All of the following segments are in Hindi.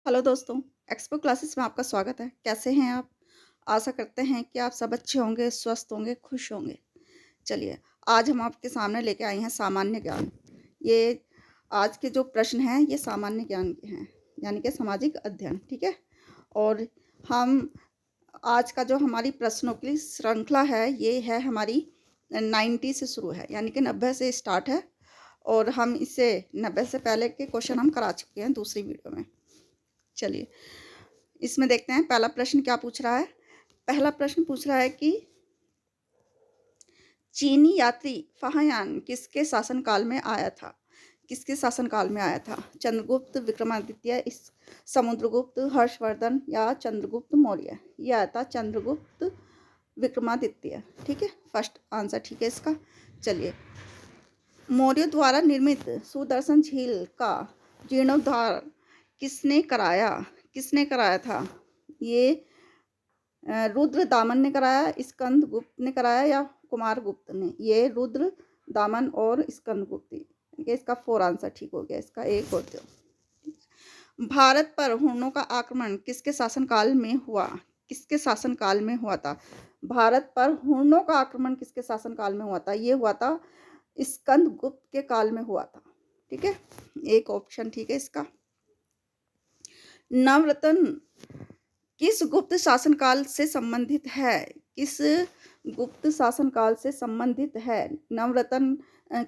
हेलो दोस्तों, एक्सपो क्लासेस में आपका स्वागत है। कैसे हैं आप? आशा करते हैं कि आप सब अच्छे होंगे, स्वस्थ होंगे, खुश होंगे। चलिए, आज हम आपके सामने लेके आए हैं सामान्य ज्ञान। ये आज के जो प्रश्न हैं, ये सामान्य ज्ञान के हैं, यानी कि सामाजिक अध्ययन, ठीक है? और हम आज का जो हमारी प्रश्नों की श्रृंखला है, ये है हमारी 90 से शुरू है, यानी कि 90 से स्टार्ट है और हम इसे 90 से पहले के क्वेश्चन हम करा चुके हैं दूसरी वीडियो में। चलिए, इसमें देखते हैं पहला प्रश्न क्या पूछ रहा है। पहला प्रश्न पूछ रहा है कि चीनी यात्री फाहियान किसके शासनकाल में आया था? किसके शासनकाल में आया था? चंद्रगुप्त, विक्रमादित्य, इस समुद्रगुप्त, हर्षवर्धन या चंद्रगुप्त मौर्य? ये आया था चंद्रगुप्त विक्रमादित्य। ठीक है, फर्स्ट आंसर ठीक है इसका। चलिए, मौर्य द्वारा निर्मित सुदर्शन झील का जीर्णोद्धार किसने कराया? किसने कराया था? ये रुद्र दामन ने कराया, स्कंद गुप्त ने कराया या कुमार गुप्त ने? ये रुद्र दामन और स्कंद गुप्त। ये इसका 4 आंसर ठीक हो गया, इसका एक और दो। भारत पर हुनों का आक्रमण किसके शासनकाल में हुआ? किसके शासनकाल में हुआ था? भारत पर हुनों का आक्रमण किसके शासनकाल में हुआ था? ये हुआ था स्कंद गुप्त के काल में हुआ था। ठीक है, एक ऑप्शन ठीक है इसका। नवरत्न किस गुप्त शासनकाल से संबंधित है? किस गुप्त शासनकाल से संबंधित है? नवरत्न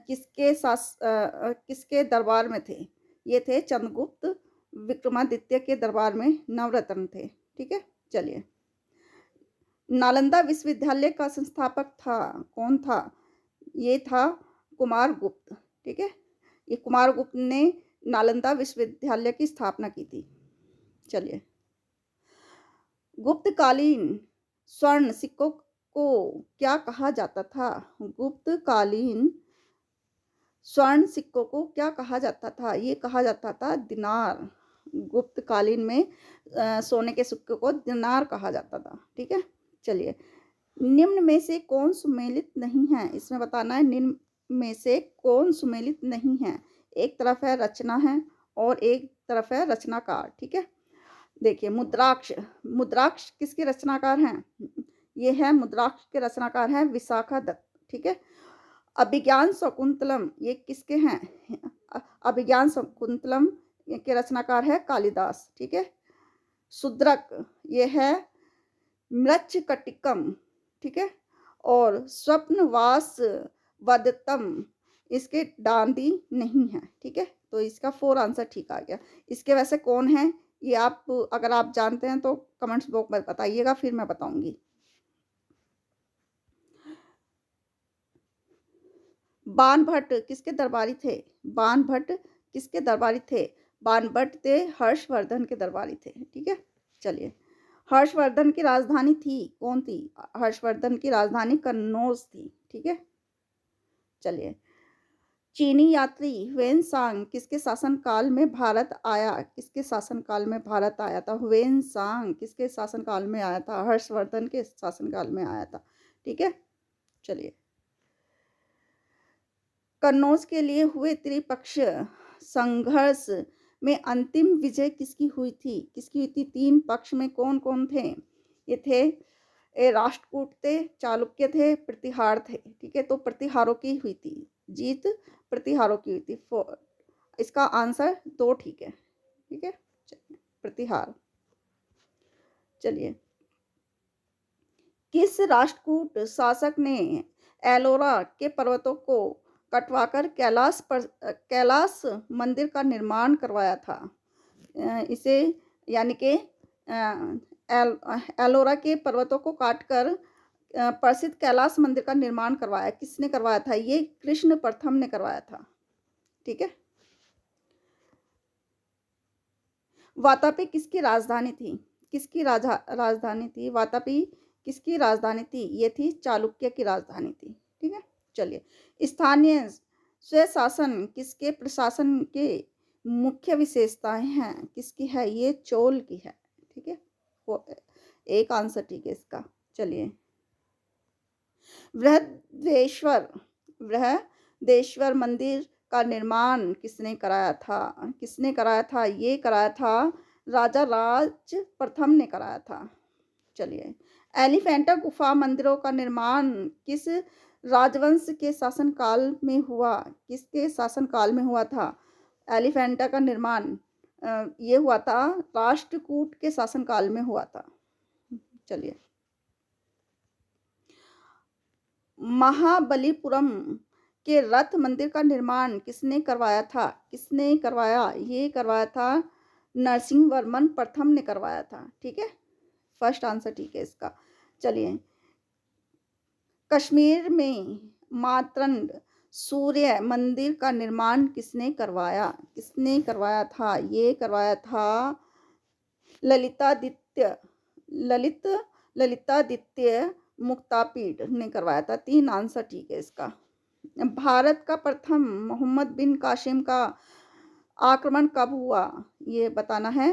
किसके दरबार में थे? ये थे चंद्रगुप्त विक्रमादित्य के दरबार में नवरत्न थे। ठीक है, चलिए, नालंदा विश्वविद्यालय का संस्थापक था कौन था? ये था कुमार गुप्त। ठीक है, ये कुमार गुप्त ने नालंदा विश्वविद्यालय की स्थापना की थी। चलिए, गुप्तकालीन स्वर्ण सिक्कों को क्या कहा जाता था? गुप्तकालीन स्वर्ण सिक्कों को क्या कहा जाता था? ये कहा जाता था दिनार। गुप्तकालीन में सोने के सिक्कों को दिनार कहा जाता था। ठीक है, चलिए, निम्न में से कौन सुमेलित नहीं है? इसमें बताना है निम्न में से कौन सुमेलित नहीं है। एक तरफ है रचना है और एक तरफ है रचनाकार। ठीक है, देखिए, मुद्राक्ष। मुद्राक्ष किसके रचनाकार हैं? ये है मुद्राक्ष के रचनाकार हैं विशाखा दत्त। ठीक है, अभिज्ञान शकुंतलम ये किसके हैं? अभिज्ञान शकुंतलम के रचनाकार है कालिदास। ठीक है, शूद्रक ये है मृच्छकटिकम। ठीक है, और स्वप्नवास वदत्तम इसके डांडी नहीं है। ठीक है, तो इसका 4 आंसर ठीक आ गया। इसके वैसे कौन है ये आप अगर आप जानते हैं तो कमेंट्स बॉक्स में बताइएगा, फिर मैं बताऊंगी। बाण भट्ट किसके दरबारी थे? बाण भट्ट किसके दरबारी थे? बाण भट्ट थे हर्षवर्धन के दरबारी थे। ठीक है, चलिए, हर्षवर्धन की राजधानी थी कौन थी? हर्षवर्धन की राजधानी कन्नौज थी। ठीक है, चलिए, चीनी यात्री ह्वेनसांग किसके शासनकाल में भारत आया? किसके शासनकाल में भारत आया था? ह्वेनसांग किसके शासनकाल में आया था? हर्षवर्धन के शासनकाल में आया था। ठीक है, चलिए, कन्नौज के लिए हुए त्रिपक्ष संघर्ष में अंतिम विजय किसकी हुई थी? किसकी हुई थी? 3 पक्ष में कौन कौन थे? ये थे राष्ट्रकूट थे, चालुक्य थे, प्रतिहार थे। ठीक है, तो प्रतिहारों की हुई थी जीत, प्रतिहारों की हुई थी। इसका आंसर 2 ठीक है। ठीक है, प्रतिहार। चलिए, किस राष्ट्रकूट शासक ने एलोरा के पर्वतों को कटवाकर कैलाश मंदिर का निर्माण करवाया था? इसे यानी कि एलोरा के पर्वतों को काटकर प्रसिद्ध कैलाश मंदिर का निर्माण करवाया। किसने करवाया था? ये कृष्ण प्रथम ने करवाया था। ठीक है, वातापी किसकी राजधानी थी? किसकी राजधानी थी? वातापी किसकी राजधानी थी? ये थी चालुक्य की राजधानी थी। ठीक है, चलिए, स्थानीय स्वशासन किसके प्रशासन के मुख्य विशेषताएं हैं? किसकी है? ये चोल की है। ठीक है, वो एक आंसर ठीक है इसका। चलिए, बृहदेश्वर बृहदेश्वर मंदिर का निर्माण किसने कराया था? किसने कराया था? ये कराया था राजा राज प्रथम ने कराया था। चलिए, एलिफेंटा गुफा मंदिरों का निर्माण किस राजवंश के शासनकाल में हुआ? किसके शासनकाल में हुआ था? एलिफेंटा का निर्माण ये हुआ था, राष्ट्रकूट के शासनकाल में हुआ था। चलिए, महाबलीपुरम के रथ मंदिर का निर्माण किसने करवाया था? किसने करवाया? ये करवाया था नरसिंहवर्मन प्रथम ने करवाया था। ठीक है, फर्स्ट आंसर ठीक है इसका। चलिए, कश्मीर में मातंड सूर्य मंदिर का निर्माण किसने करवाया? किसने करवाया था? ये करवाया था ललितादित्य ललित ललितादित्य मुक्तापीड ने करवाया था। 3 आंसर ठीक है इसका। भारत का प्रथम मोहम्मद बिन कासिम का आक्रमण कब हुआ? ये बताना है।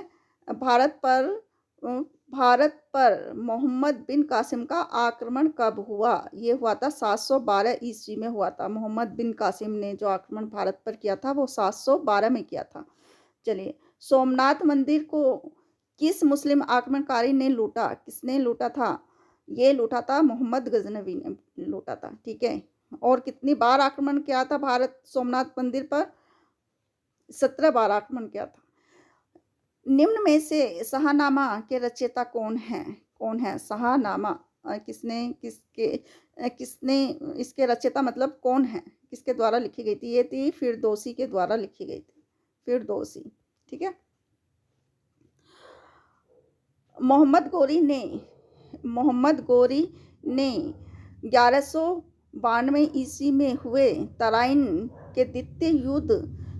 भारत पर भारत पर मोहम्मद बिन कासिम का आक्रमण कब हुआ? ये हुआ था 712 ईस्वी में हुआ था। मोहम्मद बिन कासिम ने जो आक्रमण भारत पर किया था वो 712 में किया था। चलिए, सोमनाथ मंदिर को किस मुस्लिम आक्रमणकारी ने लूटा? किसने लूटा था? ये लूटा था मोहम्मद गजनवी ने लूटा था। ठीक है, और कितनी बार आक्रमण किया था भारत सोमनाथ मंदिर पर? 17 बार आक्रमण किया था। निम्न में से शाहनामा के रचयिता कौन है? कौन है शाहनामा? किसने इसके रचयिता मतलब कौन है? किसके द्वारा लिखी गई थी? ये थी फिरदौसी के द्वारा लिखी गई थी। फिरदौसी। ठीक है, मोहम्मद गोरी ने 1192 ईस्वी में हुए तराइन के द्वितीय युद्ध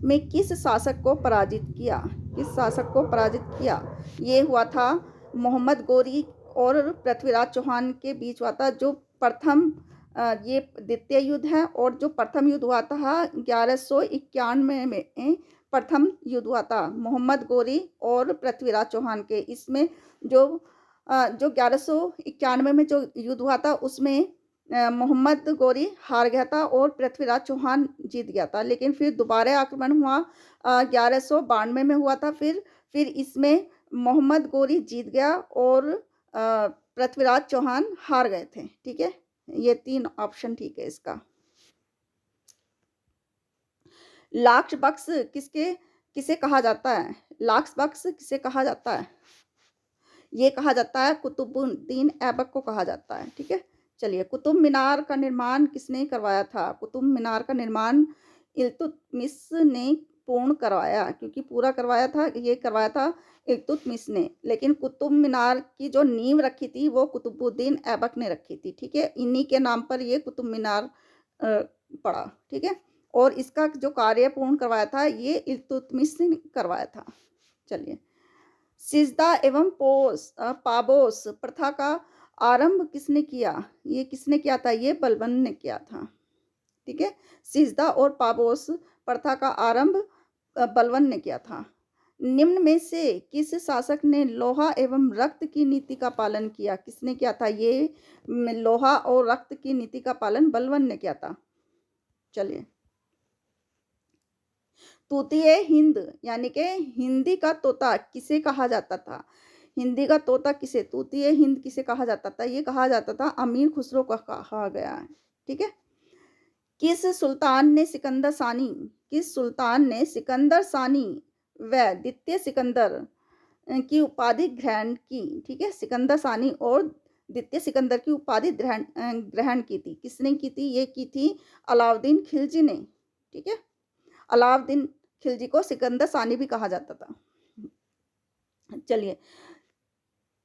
में किस शासक को पराजित किया? किस शासक को पराजित किया? ये हुआ था मोहम्मद गोरी और पृथ्वीराज चौहान के बीच हुआ था। जो प्रथम ये द्वितीय युद्ध है, और जो प्रथम युद्ध हुआ था 1191 में प्रथम युद्ध हुआ था मोहम्मद गोरी और पृथ्वीराज चौहान के। इसमें जो 1191 में जो युद्ध हुआ था उसमें मोहम्मद गोरी हार गया था और पृथ्वीराज चौहान जीत गया था। लेकिन फिर दोबारा आक्रमण हुआ 1192 में हुआ था। फिर इसमें मोहम्मद गोरी जीत गया और पृथ्वीराज चौहान हार गए थे। ठीक है, ये 3 ऑप्शन ठीक है इसका। लाक्ष बक्स किसे कहा जाता है? लाक्ष बक्स किसे कहा जाता है? ये कहा जाता है कुतुबुद्दीन ऐबक को कहा जाता है। ठीक है, चलिए, कुतुब मीनार का निर्माण किसने करवाया था? कुतुब मीनार का निर्माण इल्तुतमिश ने पूर्ण करवाया, क्योंकि पूरा करवाया था, ये करवाया था इल्तुतमिश ने। लेकिन कुतुब मीनार की जो नींव रखी थी वो कुतुबुद्दीन ऐबक ने रखी थी। ठीक है, इन्हीं के नाम पर ये कुतुब मीनार पड़ा। ठीक है, और इसका जो कार्य पूर्ण करवाया था ये इल्तुतमिश ने करवाया था। चलिए, सिजदा एवं पाबोस प्रथा का आरंभ किसने किया? ये किसने किया था? ये बलबन ने किया था। ठीक है, सिजदा और पाबोस प्रथा का आरंभ बलबन ने किया था। निम्न में से किस शासक ने लोहा एवं रक्त की नीति का पालन किया? किसने किया था? ये लोहा और रक्त की नीति का पालन बलबन ने किया था। चलिए, तूतीय हिंद यानी कि हिंदी का तोता किसे कहा जाता था? हिंदी का तोता किसे, तूतीय हिंद किसे कहा जाता था? ये कहा जाता था अमीर खुसरो को कहा गया है। ठीक है, किस सुल्तान ने सिकंदर सानी व द्वितीय सिकंदर की उपाधि ग्रहण की? ठीक है, सिकंदर सानी और द्वितीय सिकंदर की उपाधि ग्रहण की थी। किसने की थी? ये की थी अलाउद्दीन खिलजी ने। ठीक है, अलाउद्दीन खिलजी को सिकंदर सानी भी कहा जाता था। चलिए,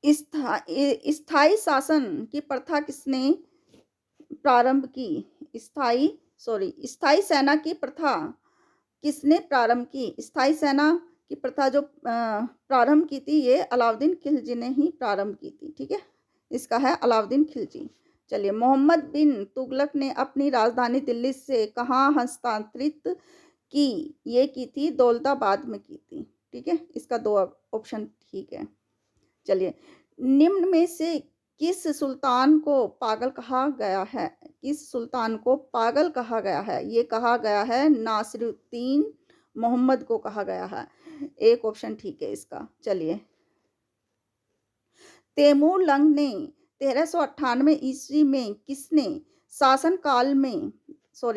स्थायी शासन की प्रथा किसने प्रारंभ की? स्थायी सेना की प्रथा किसने प्रारंभ की? स्थायी सेना की प्रथा जो प्रारंभ की थी ये अलाउद्दीन खिलजी ने ही प्रारंभ की थी। ठीक है, इसका है अलाउद्दीन खिलजी। चलिए, मोहम्मद बिन तुगलक ने अपनी राजधानी दिल्ली से कहाँ हस्तांतरित की? ये की थी दौलताबाद में की थी। ठीक है, इसका 2 ऑप्शन ठीक है। चलिए, निम्न में से किस सुल्तान को पागल कहा गया है? किस सुल्तान को पागल कहा गया है? ये कहा गया है नासिरुद्दीन मोहम्मद को कहा गया है। 1 ऑप्शन ठीक है इसका। चलिए, तैमूर लंग ने 1398 ईस्वी में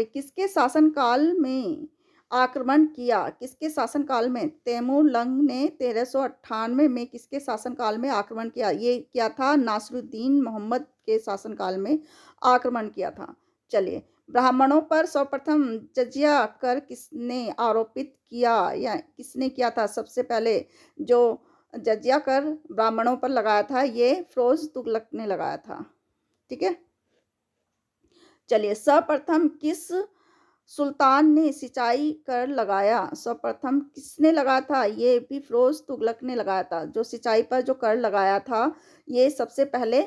किसके शासनकाल में आक्रमण किया? किसके शासनकाल में? तैमूर लंग ने 1398 में किसके शासनकाल में आक्रमण किया? ये क्या था? नासिरुद्दीन मोहम्मद के शासनकाल में आक्रमण किया था। चलिए, ब्राह्मणों पर सर्वप्रथम जजिया कर किसने आरोपित किया या किसने किया था? सबसे पहले जो जजिया कर ब्राह्मणों पर लगाया था, ये फिरोज तुगलक ने लगाया था। ठीक है। चलिए, सर्वप्रथम किस सुल्तान ने सिंचाई कर लगाया? सर्वप्रथम किसने लगाया था? ये भी फिरोज तुगलक ने लगाया था। जो सिंचाई पर जो कर लगाया था, ये सबसे पहले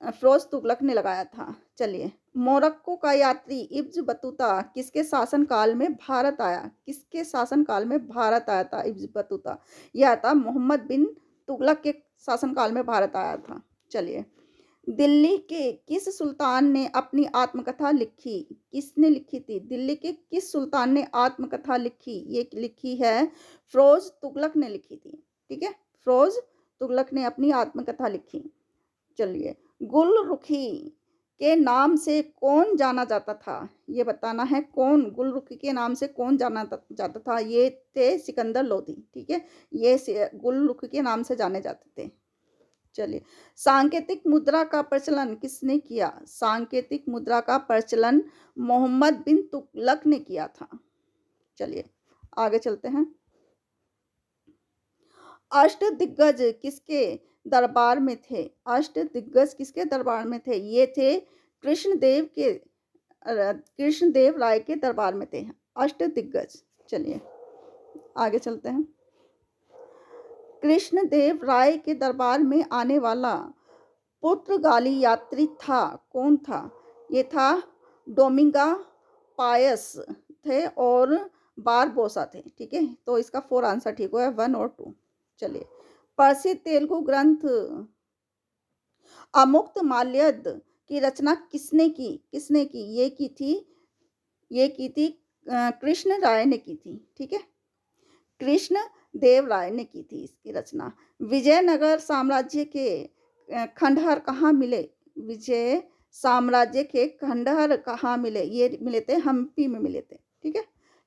फिरोज तुगलक ने लगाया था। चलिए, मोरक्को का यात्री इब्न बतूता किसके शासनकाल में भारत आया? किसके शासनकाल में भारत आया था इब्न बतूता? यह था मोहम्मद बिन तुगलक के शासनकाल में भारत आया था। चलिए, दिल्ली के किस सुल्तान ने अपनी आत्मकथा लिखी? किसने लिखी थी? दिल्ली के किस सुल्तान ने आत्मकथा लिखी? ये लिखी है फिरोज तुगलक ने लिखी थी। ठीक है, फिरोज तुगलक ने अपनी आत्मकथा लिखी। चलिए, गुलरुखी के नाम से कौन जाना जाता था? ये बताना है, कौन गुलरुखी के नाम से कौन जाना जाता था? ये थे सिकंदर लोदी। ठीक है, ये गुलरुखी के नाम से जाने जाते थे। चलिए, सांकेतिक मुद्रा का प्रचलन किसने किया? सांकेतिक मुद्रा का प्रचलन मोहम्मद बिन तुगलक ने किया था। चलिए, आगे चलते हैं। अष्टदिग्गज किसके दरबार में थे? अष्टदिग्गज किसके दरबार में थे? ये थे कृष्णदेव राय के दरबार में थे अष्टदिग्गज। चलिए, आगे चलते हैं। कृष्णदेव राय के दरबार में आने वाला पुर्तगाली यात्री था, कौन था? ये था डोमिंगा पायस थे और बारबोसा थे। ठीक है, तो इसका 4 आंसर ठीक हुआ है, 1 और 2। चलिए, प्रसिद्ध तेलुगु ग्रंथ अमुक्तमाल्यद की रचना किसने की? किसने की? ये की थी कृष्ण राय ने की थी। ठीक है, कृष्ण देव राय ने की थी इसकी रचना। विजयनगर साम्राज्य के खंडहर कहाँ मिले? विजय साम्राज्य के खंडहर कहाँ मिले? ये मिले थे हम्पी में मिले थे। ठीक है,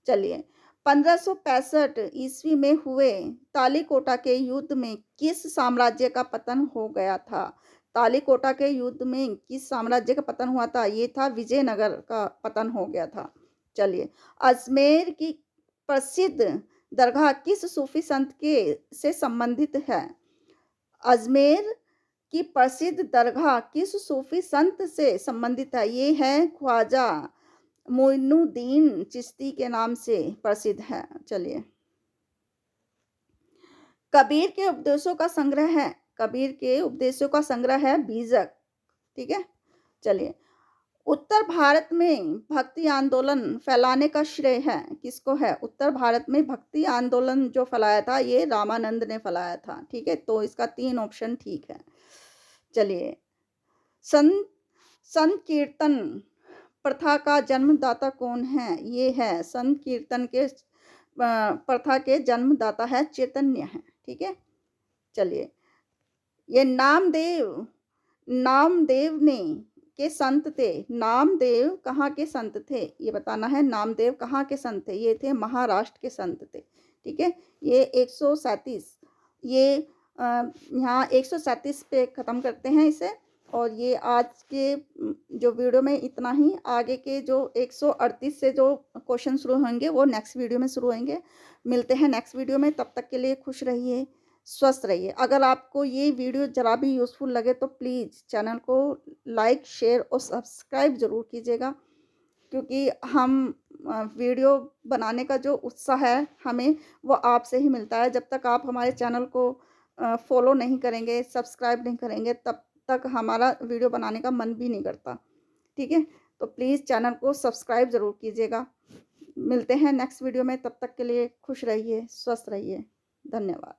चलिए, 1565 ईस्वी में हुए तालीकोटा के युद्ध में किस साम्राज्य का पतन हो गया था? तालीकोटा के युद्ध में किस साम्राज्य का पतन हुआ था? ये था विजयनगर का पतन हो गया था। चलिए, अजमेर की प्रसिद्ध दरगाह किस सूफी संत के से संबंधित है? अजमेर की प्रसिद्ध दरगाह किस सूफी संत से संबंधित है? ये है ख्वाजा मोइनुद्दीन चिश्ती के नाम से प्रसिद्ध है। चलिए, कबीर के उपदेशों का संग्रह है। कबीर के उपदेशों का संग्रह है बीजक। ठीक है, चलिए, उत्तर भारत में भक्ति आंदोलन फैलाने का श्रेय है किसको है? उत्तर भारत में भक्ति आंदोलन जो फैलाया था, ये रामानंद ने फैलाया था। ठीक है, तो इसका 3 ऑप्शन ठीक है। चलिए, संकीर्तन प्रथा का जन्मदाता कौन है? ये है संकीर्तन के प्रथा के जन्मदाता है चैतन्य है। ठीक है, चलिए, ये नामदेव ने के संत थे। नामदेव कहाँ के संत थे? ये बताना है, नामदेव कहाँ के संत थे? ये थे महाराष्ट्र के संत थे। ठीक है, ये 137 ये यहाँ 137 पे ख़त्म करते हैं इसे। और ये आज के जो वीडियो में इतना ही। आगे के जो 138 से जो क्वेश्चन शुरू होंगे वो नेक्स्ट वीडियो में शुरू होंगे। मिलते हैं नेक्स्ट वीडियो में, तब तक के लिए खुश रहिए, स्वस्थ रहिए। अगर आपको ये वीडियो ज़रा भी यूज़फुल लगे तो प्लीज़ चैनल को लाइक, शेयर और सब्सक्राइब ज़रूर कीजिएगा, क्योंकि हम वीडियो बनाने का जो उत्साह है हमें, वो आपसे ही मिलता है। जब तक आप हमारे चैनल को फॉलो नहीं करेंगे, सब्सक्राइब नहीं करेंगे, तब तक हमारा वीडियो बनाने का मन भी नहीं करता। ठीक है, तो प्लीज़ चैनल को सब्सक्राइब ज़रूर कीजिएगा। मिलते हैं नेक्स्ट वीडियो में, तब तक के लिए खुश रहिए, स्वस्थ रहिए। धन्यवाद।